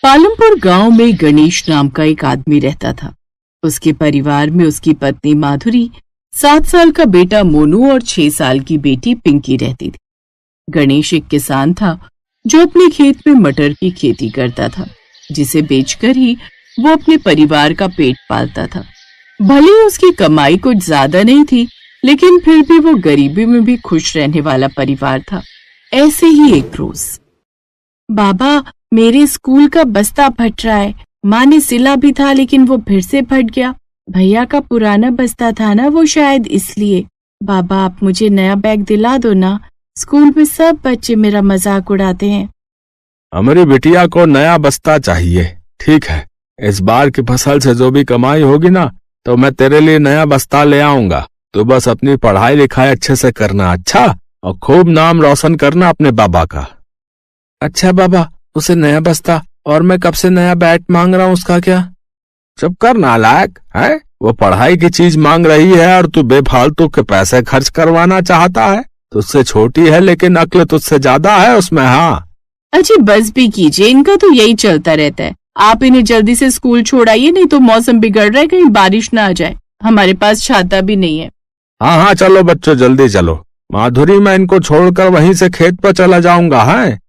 पालमपुर गांव में गणेश नाम का एक आदमी रहता था। उसके परिवार में उसकी पत्नी माधुरी, 7 साल का बेटा मोनू और 6 साल की बेटी पिंकी रहती थी। गणेश एक किसान था जो अपने खेत में मटर की खेती करता था, जिसे बेचकर ही वो अपने परिवार का पेट पालता था। भले ही उसकी कमाई कुछ ज्यादा नहीं थी, लेकिन फिर भी वो गरीबी में भी खुश रहने वाला परिवार था। ऐसे ही एक रोज, बाबा मेरे स्कूल का बस्ता फट रहा है। माँ ने सिला भी था लेकिन वो फिर से फट गया। भैया का पुराना बस्ता था ना, वो शायद इसलिए। बाबा आप मुझे नया बैग दिला दो ना, स्कूल में सब बच्चे मेरा मजाक उड़ाते हैं। हमारी बिटिया को नया बस्ता चाहिए। ठीक है, इस बार की फसल से जो भी कमाई होगी ना, तो मैं तेरे लिए नया बस्ता ले आऊंगा। तो बस अपनी पढ़ाई लिखाई अच्छे से करना, अच्छा, और खूब नाम रोशन करना अपने बाबा का। अच्छा बाबा, उसे नया बस्ता और मैं कब से नया बैट मांग रहा हूँ, उसका क्या? चुप कर नालायक, है वो पढ़ाई की चीज मांग रही है और तू बेफालतू के पैसे खर्च करवाना चाहता है। तुझसे छोटी है लेकिन अक्ल तुझसे ज्यादा है उसमें। हाँ अजी बस भी कीजिए, इनका तो यही चलता रहता है। आप इन्हें जल्दी से स्कूल छोड़ाइए, नहीं तो मौसम बिगड़ रहा है, कहीं बारिश ना आ जाए। हमारे पास छाता भी नहीं है। हाँ हाँ चलो बच्चों, जल्दी चलो। माधुरी, मैं इनको छोड़कर वहीं से खेत पर चला जाऊंगा। है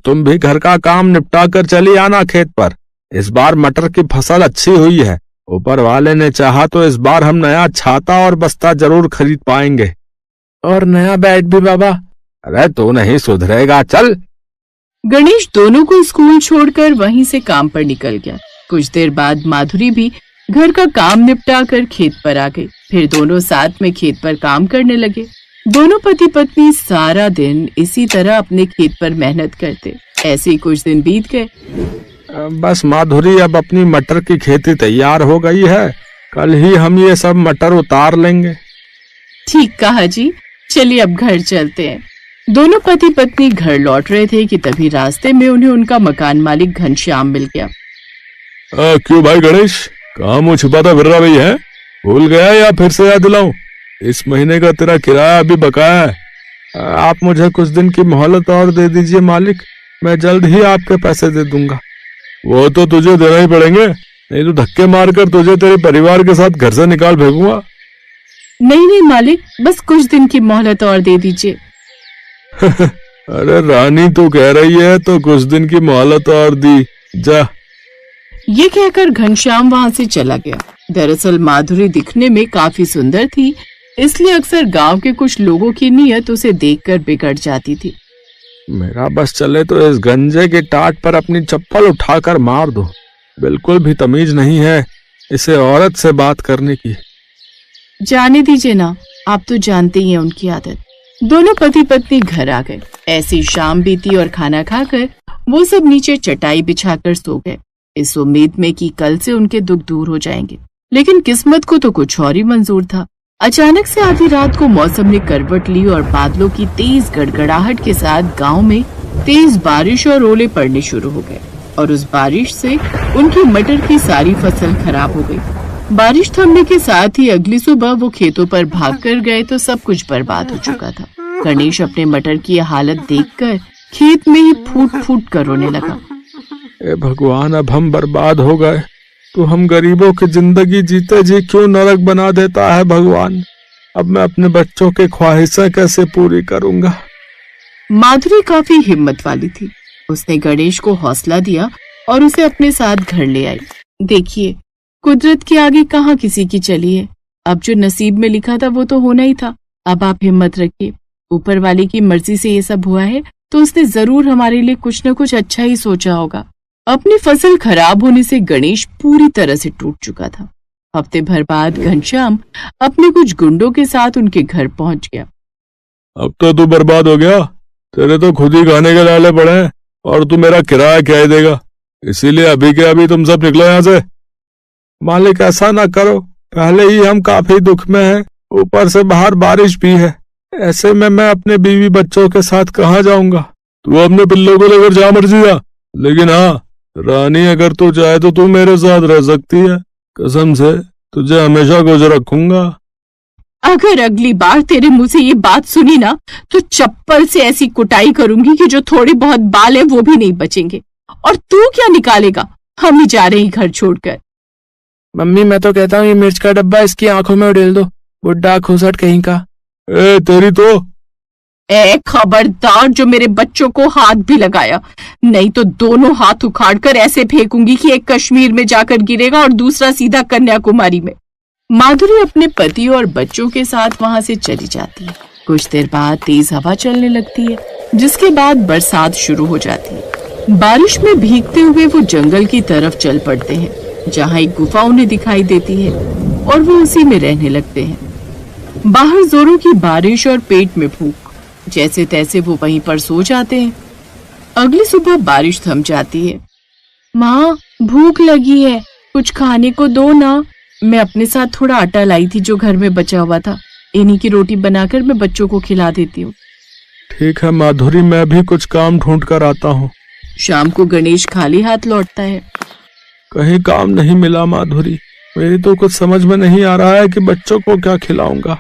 तुम भी घर का काम निपटा कर चली आना खेत पर। इस बार मटर की फसल अच्छी हुई है। ऊपर वाले ने चाहा तो इस बार हम नया छाता और बस्ता जरूर खरीद पाएंगे। और नया बैट भी बाबा। अरे तू नहीं सुधरेगा, चल। गणेश दोनों को स्कूल छोड़कर वहीं से काम पर निकल गया। कुछ देर बाद माधुरी भी घर का काम निपटा कर खेत पर आ गई। फिर दोनों साथ में खेत पर काम करने लगे। दोनों पति पत्नी सारा दिन इसी तरह अपने खेत पर मेहनत करते। ऐसे ही कुछ दिन बीत गए। बस माधुरी, अब अपनी मटर की खेती तैयार हो गई है। कल ही हम ये सब मटर उतार लेंगे। ठीक कहा जी, चलिए अब घर चलते हैं। दोनों पति पत्नी घर लौट रहे थे कि तभी रास्ते में उन्हें उनका मकान मालिक घनश्याम मिल गया। क्यों भाई गणेश, कहाँ मुँह छुपाता फिर रहा भाई? है भूल गया या फिर से याद दिलाऊं? इस महीने का तेरा किराया अभी बकाया है। आप मुझे कुछ दिन की मोहलत और दे दीजिए मालिक, मैं जल्द ही आपके पैसे दे दूंगा। वो तो तुझे देना ही पड़ेंगे, नहीं तो धक्के मारकर तुझे तेरे परिवार के साथ घर से निकाल फेंकूंगा। नहीं नहीं मालिक, बस कुछ दिन की मोहलत और दे दीजिए। अरे रानी तू कह रही है तो कुछ दिन की मोहलत और दी जा। ये कहकर घनश्याम वहाँ से चला गया। दरअसल माधुरी दिखने में काफी सुंदर थी, इसलिए अक्सर गांव के कुछ लोगों की नीयत उसे देखकर बिगड़ जाती थी। मेरा बस चले तो इस गंजे के टाट पर अपनी चप्पल उठाकर मार दो। बिल्कुल भी तमीज नहीं है इसे औरत से बात करने की। जाने दीजिए ना, आप तो जानते ही हैं उनकी आदत। दोनों पति पत्नी घर आ गए। ऐसी शाम बीती और खाना खाकर वो सब नीचे चटाई बिछाकर सो गए, इस उम्मीद में कि कल से उनके दुख दूर हो जाएंगे। लेकिन किस्मत को तो कुछ और ही मंजूर था। अचानक से आधी रात को मौसम ने करवट ली और बादलों की तेज गड़गड़ाहट के साथ गांव में तेज बारिश और ओले पड़ने शुरू हो गए। और उस बारिश से उनकी मटर की सारी फसल खराब हो गई। बारिश थमने के साथ ही अगली सुबह वो खेतों पर भाग कर गए तो सब कुछ बर्बाद हो चुका था। गणेश अपने मटर की हालत देखकर खेत में ही फूट फूट कर रोने लगा। ए भगवान, अब हम बर्बाद हो गए। तो हम गरीबों की जिंदगी जीते जी क्यों नरक बना देता है भगवान। अब मैं अपने बच्चों की ख्वाहिशें कैसे पूरी करूंगा। माधुरी काफी हिम्मत वाली थी। उसने गणेश को हौसला दिया और उसे अपने साथ घर ले आई। देखिए, कुदरत के आगे कहाँ किसी की चली है। अब जो नसीब में लिखा था वो तो होना ही था। अब आप हिम्मत रखिए, ऊपर वाले की मर्जी से ये सब हुआ है तो उसने जरूर हमारे लिए कुछ न कुछ अच्छा ही सोचा होगा। अपनी फसल खराब होने से गणेश पूरी तरह से टूट चुका था। हफ्ते भर बाद घनश्याम अपने कुछ गुंडों के साथ उनके घर पहुंच गया। अब तो तू बर्बाद हो गया, तेरे तो खुद ही खाने के लाले पड़े हैं और तू मेरा किराया क्या ही देगा। इसीलिए अभी के अभी तुम सब निकलो यहाँ से। मालिक ऐसा ना करो, पहले ही हम काफी दुख में हैं, ऊपर से बाहर बारिश भी है। ऐसे में मैं अपने बीवी बच्चों के साथ कहाँ जाऊंगा। तू अपने पिल्लों को लेकर जा मर्जी जा, लेकिन हाँ रानी, अगर तू चाहे तो तू मेरे साथ रह सकती है। कसम से तुझे हमेशा खुश रखूंगा। अगर अगली बार तेरे मुंह से ये बात सुनी ना तो चप्पल से ऐसी कुटाई करूंगी कि जो थोड़े बहुत बाल है वो भी नहीं बचेंगे। और तू क्या निकालेगा? हम ही जा रहे हैं घर छोड़कर। मम्मी मैं तो कहता हूँ ये मिर्च का डब्बा इसकी आंखों में उड़ेल दो, बुड्ढा खुसट कहीं का। ए तेरी तो। ए खबरदार, जो मेरे बच्चों को हाथ भी लगाया, नहीं तो दोनों हाथ उखाड़कर ऐसे फेंकूंगी कि एक कश्मीर में जाकर गिरेगा और दूसरा सीधा कन्याकुमारी में। माधुरी अपने पति और बच्चों के साथ वहां से चली जाती है। कुछ देर बाद तेज हवा चलने लगती है, जिसके बाद बरसात शुरू हो जाती है। बारिश में भीगते हुए वो जंगल की तरफ चल पड़ते हैं, जहाँ एक गुफा उन्हें दिखाई देती है और वो उसी में रहने लगते हैं। बाहर जोरों की बारिश और पेट में भूख, जैसे तैसे वो वहीं पर सो जाते हैं। अगली सुबह बारिश थम जाती है। माँ भूख लगी है, कुछ खाने को दो ना। मैं अपने साथ थोड़ा आटा लाई थी जो घर में बचा हुआ था, इन्हीं की रोटी बनाकर मैं बच्चों को खिला देती हूँ। ठीक है माधुरी, मैं भी कुछ काम ढूंढ कर आता हूँ। शाम को गणेश खाली हाथ लौटता है। कहीं काम नहीं मिला माधुरी, मेरी तो कुछ समझ में नहीं आ रहा है कि बच्चों को क्या खिलाऊंगा।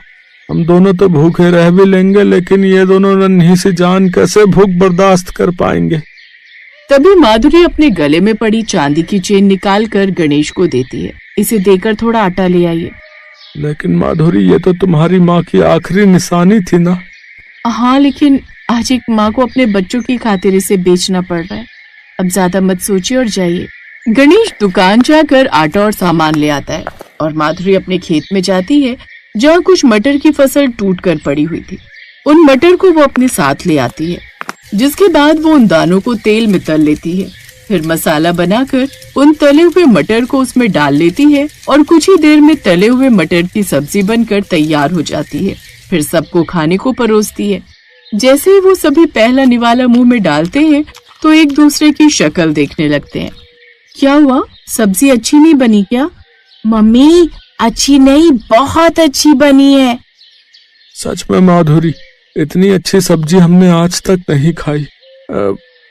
हम दोनों तो भूखे रह भी लेंगे, लेकिन ये दोनों नन्ही सी जान कैसे भूख बर्दाश्त कर पाएंगे। तभी माधुरी अपने गले में पड़ी चांदी की चेन निकाल कर गणेश को देती है। इसे देकर थोड़ा आटा ले आइए। लेकिन माधुरी ये तो तुम्हारी माँ की आखिरी निशानी थी ना। हाँ, लेकिन आज एक माँ को अपने बच्चों की खातिर इसे बेचना पड़ रहा है। अब ज्यादा मत सोचिए और जाइए। गणेश दुकान जाकर आटा और सामान ले आता है और माधुरी अपने खेत में जाती है, जहाँ कुछ मटर की फसल टूट कर पड़ी हुई थी। उन मटर को वो अपने साथ ले आती है, जिसके बाद वो उन दानों को तेल में तल लेती है। फिर मसाला बनाकर उन तले हुए मटर को उसमें डाल लेती है और कुछ ही देर में तले हुए मटर की सब्जी बनकर तैयार हो जाती है। फिर सबको खाने को परोसती है। जैसे ही वो सभी पहला निवाला मुंह में डालते हैं तो एक दूसरे की शक्ल देखने लगते हैं। क्या हुआ, सब्जी अच्छी नहीं बनी क्या? मम्मी अच्छी नहीं, बहुत अच्छी बनी है। सच में माधुरी, इतनी अच्छी सब्जी हमने आज तक नहीं खाई।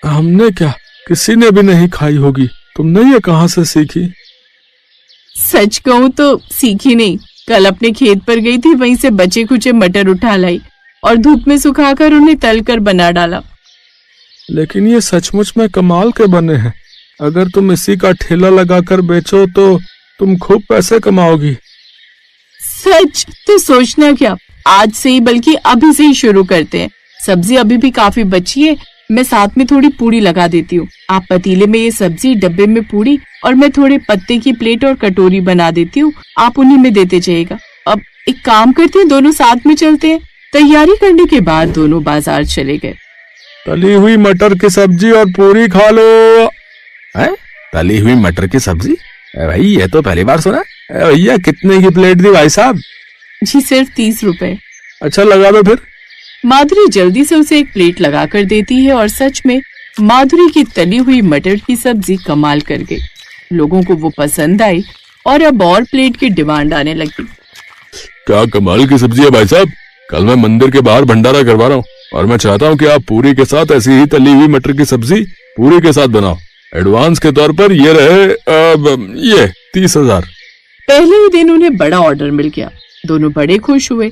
हमने क्या, किसी ने भी नहीं खाई होगी। तुमने ये कहाँ से सीखी? सच कहूँ तो सीखी नहीं, कल अपने खेत पर गई थी, वहीं से बचे खुचे मटर उठा लाई और धूप में सुखाकर उन्हें तलकर बना डाला। लेकिन ये सचमुच में कमाल के बने हैं। अगर तुम इसी का ठेला लगाकर बेचो तो तुम खूब पैसे कमाओगी। सच तो सोचना क्या, आज से ही बल्कि अभी से ही शुरू करते हैं। सब्जी अभी भी काफी बची है, मैं साथ में थोड़ी पूड़ी लगा देती हूँ। आप पतीले में ये सब्जी, डब्बे में पूड़ी और मैं थोड़े पत्ते की प्लेट और कटोरी बना देती हूँ, आप उन्हीं में देते जाइएगा। अब एक काम करते हैं, दोनों साथ में चलते हैं। तैयारी करने के बाद दोनों बाजार चले गए। तली हुई मटर की सब्जी और पूरी खा लो। है? तली हुई मटर की सब्जी? भाई ये तो पहली बार सुना। भैया कितने की प्लेट दी भाई साहब? जी सिर्फ 30 रुपए। अच्छा लगा दो फिर। माधुरी जल्दी से उसे एक प्लेट लगा कर देती है और सच में माधुरी की तली हुई मटर की सब्जी कमाल कर गई। लोगों को वो पसंद आई और अब और प्लेट की डिमांड आने लगी। क्या कमाल की सब्जी है भाई साहब, कल मैं मंदिर के बाहर भंडारा करवा रहा हूँ और मैं चाहता हूँ कि आप पूरी के साथ ऐसी ही तली हुई मटर की सब्जी पूरी के साथ बनाओ। एडवांस के तौर पर ये रहे ये 30,000। पहले ही दिन उन्हें बड़ा ऑर्डर मिल गया। दोनों बड़े खुश हुए।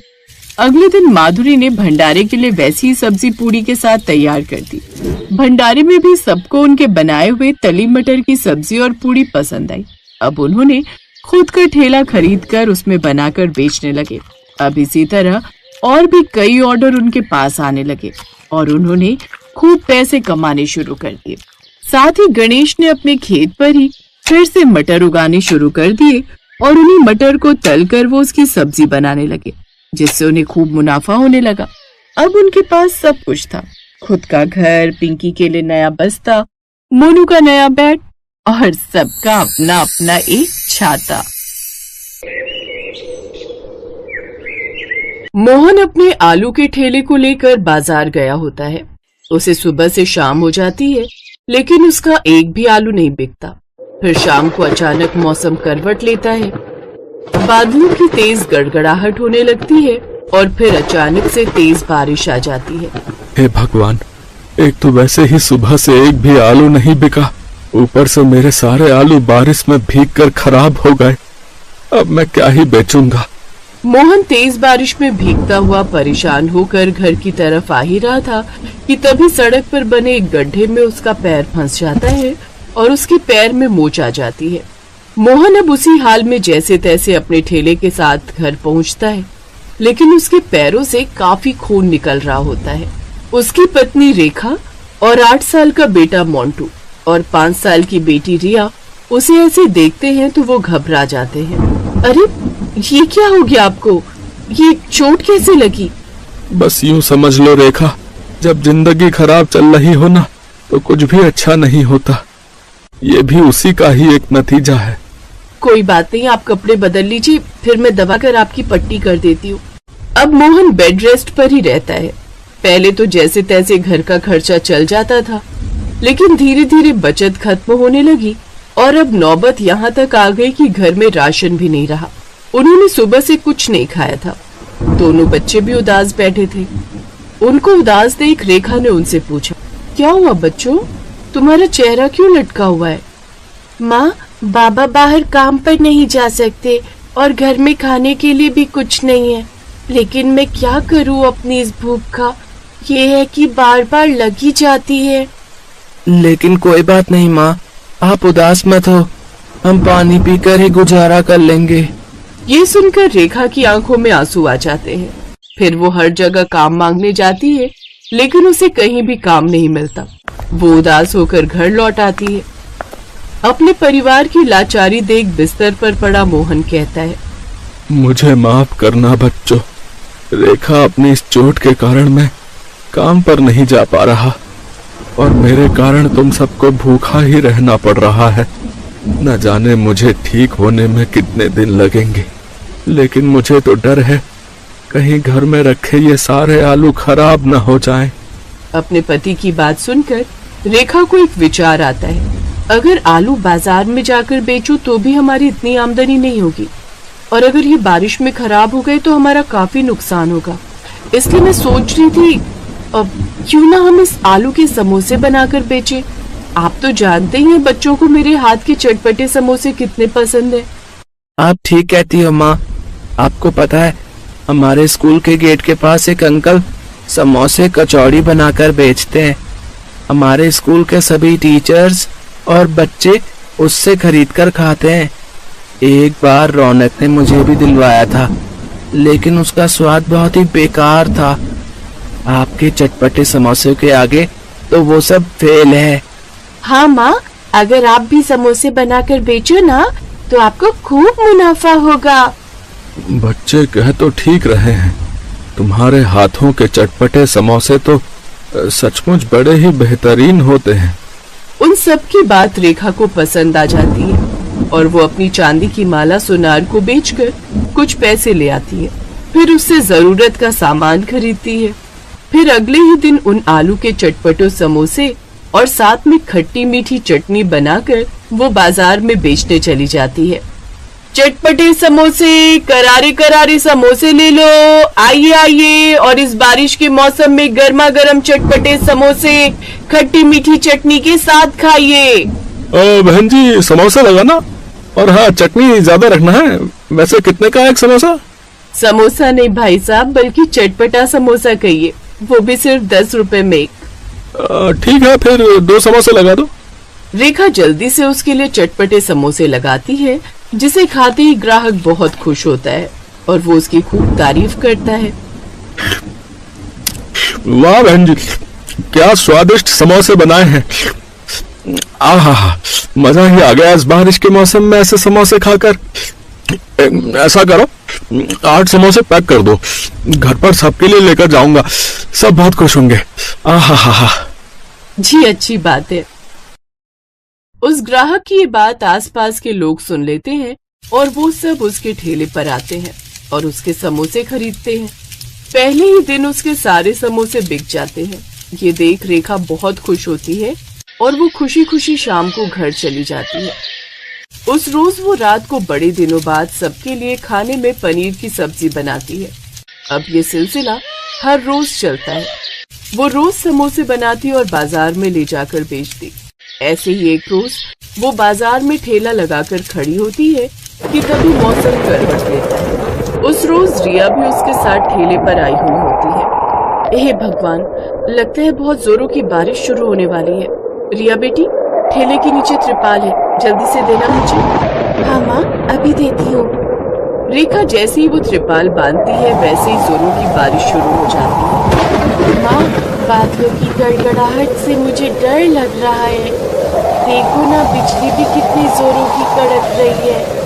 अगले दिन माधुरी ने भंडारे के लिए वैसी ही सब्जी पूरी के साथ तैयार कर दी। भंडारे में भी सबको उनके बनाए हुए तली मटर की सब्जी और पूरी पसंद आई। अब उन्होंने खुद का ठेला खरीद कर उसमें बनाकर बेचने लगे। अब इसी तरह और भी कई ऑर्डर उनके पास आने लगे और उन्होंने खूब पैसे कमाने शुरू कर दिए। साथ ही गणेश ने अपने खेत पर ही फिर से मटर उगाने शुरू कर दिए और उन्हीं मटर को तलकर वो उसकी सब्जी बनाने लगे, जिससे उन्हें खूब मुनाफा होने लगा। अब उनके पास सब कुछ था, खुद का घर, पिंकी के लिए नया बस्ता, मोनू का नया बैट और सबका अपना अपना एक छाता। मोहन अपने आलू के ठेले को लेकर बाजार गया होता है। उसे सुबह से शाम हो जाती है, लेकिन उसका एक भी आलू नहीं बिकता। फिर शाम को अचानक मौसम करवट लेता है। बादलों की तेज गड़गड़ाहट होने लगती है और फिर अचानक से तेज बारिश आ जाती है। हे भगवान, एक तो वैसे ही सुबह से एक भी आलू नहीं बिका, ऊपर से मेरे सारे आलू बारिश में भीगकर खराब हो गए। अब मैं क्या ही बेचूंगा। मोहन तेज बारिश में भीगता हुआ परेशान होकर घर की तरफ आ ही रहा था कि तभी सड़क पर बने एक गड्ढे में उसका पैर फंस जाता है और उसके पैर में मोच आ जाती है। मोहन अब उसी हाल में जैसे तैसे अपने ठेले के साथ घर पहुंचता है, लेकिन उसके पैरों से काफी खून निकल रहा होता है। उसकी पत्नी रेखा और 8 साल का बेटा मोंटू और 5 साल की बेटी रिया उसे ऐसे देखते हैं तो वो घबरा जाते हैं। अरे ये क्या हो गया आपको? ये चोट कैसे लगी? बस यूं समझ लो रेखा, जब जिंदगी खराब चल रही हो ना तो कुछ भी अच्छा नहीं होता। ये भी उसी का ही एक नतीजा है। कोई बात नहीं, आप कपड़े बदल लीजिए, फिर मैं दबा कर आपकी पट्टी कर देती हूँ। अब मोहन बेड रेस्ट पर ही रहता है। पहले तो जैसे तैसे घर का खर्चा चल जाता था, लेकिन धीरे धीरे बचत खत्म होने लगी और अब नौबत यहाँ तक आ गई कि घर में राशन भी नहीं रहा। उन्होंने सुबह से कुछ नहीं खाया था। दोनों बच्चे भी उदास बैठे थे। उनको उदास देख रेखा ने उनसे पूछा, क्या हुआ बच्चों, तुम्हारा चेहरा क्यों लटका हुआ है? माँ, बाबा बाहर काम पर नहीं जा सकते और घर में खाने के लिए भी कुछ नहीं है, लेकिन मैं क्या करूँ अपनी इस भूख का, ये है कि बार बार लगी जाती है। लेकिन कोई बात नहीं माँ, आप उदास मत हो, हम पानी पीकर ही गुजारा कर लेंगे। ये सुनकर रेखा की आंखों में आंसू आ जाते हैं। फिर वो हर जगह काम मांगने जाती है, लेकिन उसे कहीं भी काम नहीं मिलता। वो उदास होकर घर लौट आती है। अपने परिवार की लाचारी देख बिस्तर पर पड़ा मोहन कहता है, मुझे माफ करना बच्चों, रेखा अपनी इस चोट के कारण मैं काम पर नहीं जा पा रहा और मेरे कारण तुम सबको भूखा ही रहना पड़ रहा है। न जाने मुझे ठीक होने में कितने दिन लगेंगे, लेकिन मुझे तो डर है कहीं घर में रखे ये सारे आलू खराब न हो जाएं। अपने पति की बात सुनकर रेखा को एक विचार आता है, अगर आलू बाजार में जाकर बेचूं तो भी हमारी इतनी आमदनी नहीं होगी, और अगर ये बारिश में खराब हो गए तो हमारा काफी नुकसान होगा। इसलिए मैं सोच रही थी, अब क्यों ना हम इस आलू के समोसे बनाकर बेचें। आप तो जानते ही हैं बच्चों को मेरे हाथ के चटपटे समोसे कितने पसंद है। आप ठीक कहती हो माँ। आपको पता है, हमारे स्कूल के गेट के पास एक अंकल समोसे कचौड़ी बनाकर बेचते हैं। हमारे स्कूल के सभी टीचर्स और बच्चे उससे खरीदकर खाते हैं। एक बार रौनक ने मुझे भी दिलवाया था, लेकिन उसका स्वाद बहुत ही बेकार था। आपके चटपटे समोसे के आगे तो वो सब फेल है। हाँ माँ, अगर आप भी समोसे बनाकर बेचो ना तो आपको खूब मुनाफा होगा। बच्चे कह तो ठीक रहे हैं, तुम्हारे हाथों के चटपटे समोसे तो सचमुच बड़े ही बेहतरीन होते हैं। उन सब की बात रेखा को पसंद आ जाती है और वो अपनी चांदी की माला सुनार को बेचकर कुछ पैसे ले आती है। फिर उससे जरूरत का सामान खरीदती है। फिर अगले ही दिन उन आलू के चटपटे समोसे और साथ में खट्टी मीठी चटनी बनाकर वो बाजार में बेचने चली जाती है। चटपटे समोसे, करारे करारे समोसे ले लो, आइए आइए, और इस बारिश के मौसम में गर्मा गर्म चटपटे समोसे खट्टी मीठी चटनी के साथ खाइए। बहन जी, समोसा लगाना, और हाँ चटनी ज्यादा रखना है। वैसे कितने का एक समोसा? समोसा नहीं भाई साहब, बल्कि चटपटा समोसा कहिए, वो भी सिर्फ 10 रुपए में एक। ठीक है, फिर 2 समोसे लगा दो। रेखा जल्दी से उसके लिए चटपटे समोसे लगाती है, जिसे खाते ही ग्राहक बहुत खुश होता है और वो उसकी खूब तारीफ करता है। वाह बहन जी, क्या स्वादिष्ट समोसे बनाए हैं। आहा, मजा ही आ गया इस बारिश के मौसम में ऐसे समोसे खाकर। ऐसा करो, 8 समोसे पैक कर दो, घर पर सबके लिए लेकर जाऊंगा, सब बहुत खुश होंगे। आहा। जी अच्छी बात है। उस ग्राहक की ये बात आसपास के लोग सुन लेते हैं और वो सब उसके ठेले पर आते हैं और उसके समोसे खरीदते हैं। पहले ही दिन उसके सारे समोसे बिक जाते हैं। ये देख रेखा बहुत खुश होती है और वो खुशी खुशी शाम को घर चली जाती है। उस रोज वो रात को बड़े दिनों बाद सबके लिए खाने में पनीर की सब्जी बनाती है। अब ये सिलसिला हर रोज चलता है। वो रोज समोसे बनाती और बाजार में ले जाकर बेचती। ऐसे ही एक रोज वो बाजार में ठेला लगाकर खड़ी होती है कि तभी मौसम करवट लेता है। उस रोज रिया भी उसके साथ ठेले पर आई हुई होती है। हे भगवान, लगता है बहुत जोरों की बारिश शुरू होने वाली है। रिया बेटी, ठेले के नीचे त्रिपाल है, जल्दी से देना मुझे। हाँ माँ, अभी देती हूँ। रेखा जैसे ही वो त्रिपाल बांधती है वैसे ही जोरों की बारिश शुरू हो जाती है। माँ, बादलों की गड़गड़ाहट से मुझे डर लग रहा है। देखो ना, बिजली भी कितनी जोरों की कड़क रही है।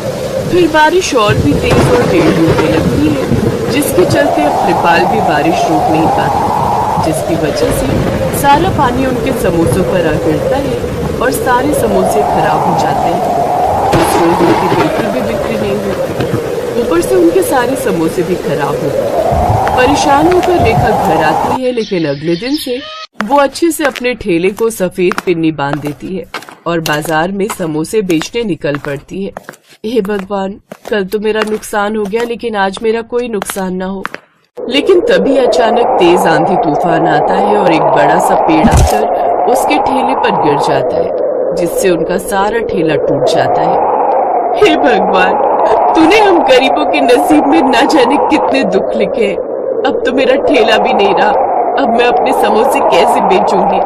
फिर बारिश और भी तेज और टेढ़ी होने लगती है, जिसके चलते अब त्रिपाल भी बारिश रोक नहीं पाता, जिसकी वजह से सारा पानी उनके समोसों पर आ गिरता है और सारे समोसे खराब हो जाते हैं। उस रोज उनकी बिल्कुल भी बिक्री नहीं होती, ऊपर से उनके सारे समोसे भी खराब हो गए। परेशान होकर रेखा घर आती है, लेकिन अगले दिन से वो अच्छे से अपने ठेले को सफेद पिन्नी बांध देती है और बाजार में समोसे बेचने निकल पड़ती है। हे भगवान, कल तो मेरा नुकसान हो गया, लेकिन आज मेरा कोई नुकसान ना हो। लेकिन तभी अचानक तेज आंधी तूफान आता है और एक बड़ा सा पेड़ आकर उसके ठेले पर गिर जाता है, जिससे उनका सारा ठेला टूट जाता है। हे भगवान, तूने हम गरीबों के नसीब में ना जाने कितने दुख लिखे। अब तो मेरा ठेला भी नहीं रहा, अब मैं अपने समोसे कैसे बेचूंगी।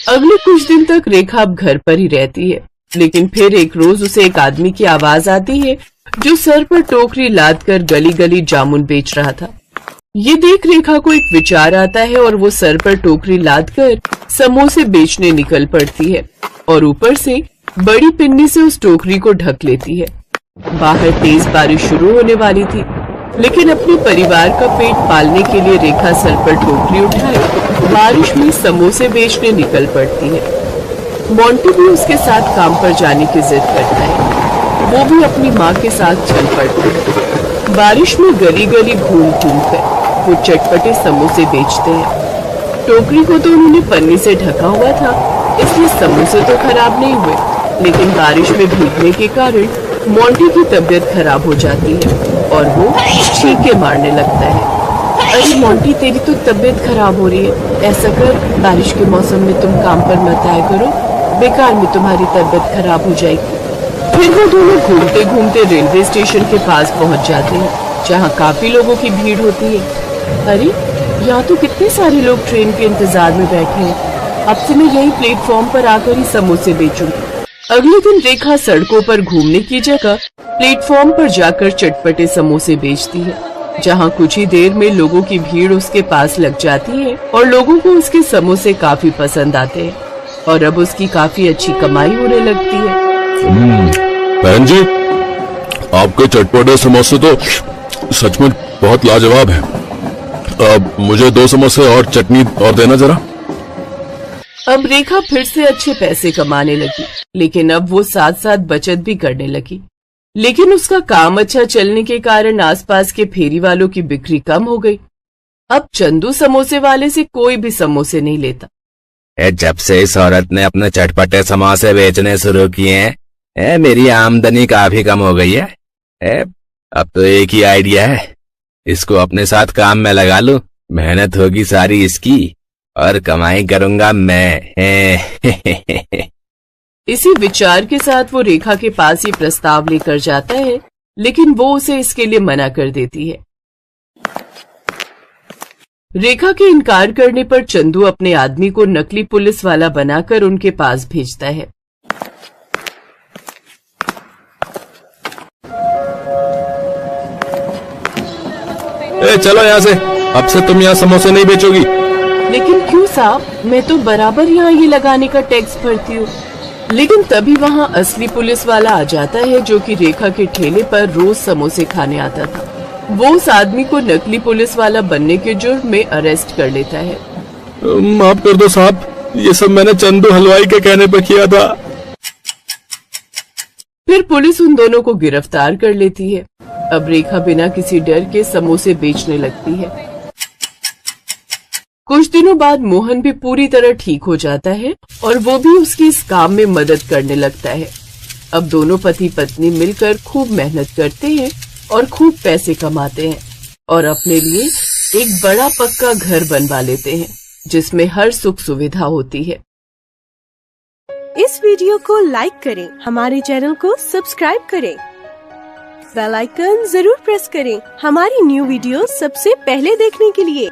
अगले कुछ दिन तक रेखा अब घर पर ही रहती है, लेकिन फिर एक रोज उसे एक आदमी की आवाज आती है जो सर पर टोकरी लाद कर गली गली जामुन बेच रहा था। ये देख रेखा को एक विचार आता है और वो सर पर टोकरी लाद कर समोसे बेचने निकल पड़ती है और ऊपर से बड़ी पिन्नी से उस टोकरी को ढक लेती है। बाहर तेज बारिश शुरू होने वाली थी, लेकिन अपने परिवार का पेट पालने के लिए रेखा सर पर टोकरी उठाए बारिश में समोसे बेचने निकल पड़ती है। मोंटी भी उसके साथ काम पर जाने की जिद करता है। वो भी अपनी माँ के साथ चल पड़ता है। बारिश में गली गली घूम घूम कर वो चटपटे समोसे बेचते हैं। टोकरी को तो उन्होंने पन्नी से ढका हुआ था, इसलिए समोसे तो खराब नहीं हुए, लेकिन बारिश में भीगने के कारण मोंटी की तबीयत खराब हो जाती है और वो छींके मारने लगता है। अरे मोंटी, तेरी तो तबीयत खराब हो रही है। ऐसा कर, बारिश के मौसम में तुम काम पर मत आया करो, बेकार में तुम्हारी तबीयत खराब हो जाएगी। फिर वो दोनों घूमते घूमते रेलवे स्टेशन के पास पहुंच जाते हैं, जहां काफी लोगों की भीड़ होती है। अरे, यहाँ तो कितने सारे लोग ट्रेन के इंतजार में बैठे हैं। अब से मैं यही प्लेटफॉर्म पर आकर ही समोसे बेचूंगी। अगले दिन रेखा सड़कों पर घूमने की जगह प्लेटफॉर्म पर जाकर चटपटे समोसे बेचती है, जहां कुछ ही देर में लोगों की भीड़ उसके पास लग जाती है और लोगों को उसके समोसे काफी पसंद आते हैं और अब उसकी काफी अच्छी कमाई होने लगती है। बहन जी, आपके चटपटे समोसे तो सचमुच बहुत लाजवाब है। अब मुझे 2 समोसे और चटनी और देना जरा। अब रेखा फिर से अच्छे पैसे कमाने लगी, लेकिन अब वो साथ साथ बचत भी करने लगी। लेकिन उसका काम अच्छा चलने के कारण आसपास के फेरी वालों की बिक्री कम हो गई। अब चंदू समोसे वाले से कोई भी समोसे नहीं लेता। जब से इस औरत ने अपने चटपटे समोसे बेचने शुरू किए हैं, मेरी आमदनी काफी कम हो गई है। अब तो एक ही आइडिया है, इसको अपने साथ काम में लगा लूं। मेहनत होगी सारी इसकी और कमाई करूंगा मैं। इसी विचार के साथ वो रेखा के पास ये प्रस्ताव लेकर जाता है, लेकिन वो उसे इसके लिए मना कर देती है। रेखा के इनकार करने पर चंदू अपने आदमी को नकली पुलिस वाला बनाकर उनके पास भेजता है। चलो यहाँ से, अब से तुम यहाँ समोसे नहीं बेचोगी। लेकिन क्यों साहब, मैं तो बराबर यहाँ ये लगाने का टैक्स भरती हूँ। लेकिन तभी वहाँ असली पुलिस वाला आ जाता है, जो कि रेखा के ठेले पर रोज समोसे खाने आता था। वो उस आदमी को नकली पुलिस वाला बनने के जुर्म में अरेस्ट कर लेता है। माफ कर दो साहब, ये सब मैंने चंदू हलवाई के कहने पर किया था। फिर पुलिस उन दोनों को गिरफ्तार कर लेती है। अब रेखा बिना किसी डर के समोसे बेचने लगती है। कुछ दिनों बाद मोहन भी पूरी तरह ठीक हो जाता है और वो भी उसकी इस काम में मदद करने लगता है। अब दोनों पति पत्नी मिलकर खूब मेहनत करते हैं और खूब पैसे कमाते हैं और अपने लिए एक बड़ा पक्का घर बनवा लेते हैं, जिसमें हर सुख सुविधा होती है। इस वीडियो को लाइक करें, हमारे चैनल को सब्सक्राइब करें, बेल आइकन जरूर प्रेस करें हमारी न्यू वीडियो सबसे पहले देखने के लिए।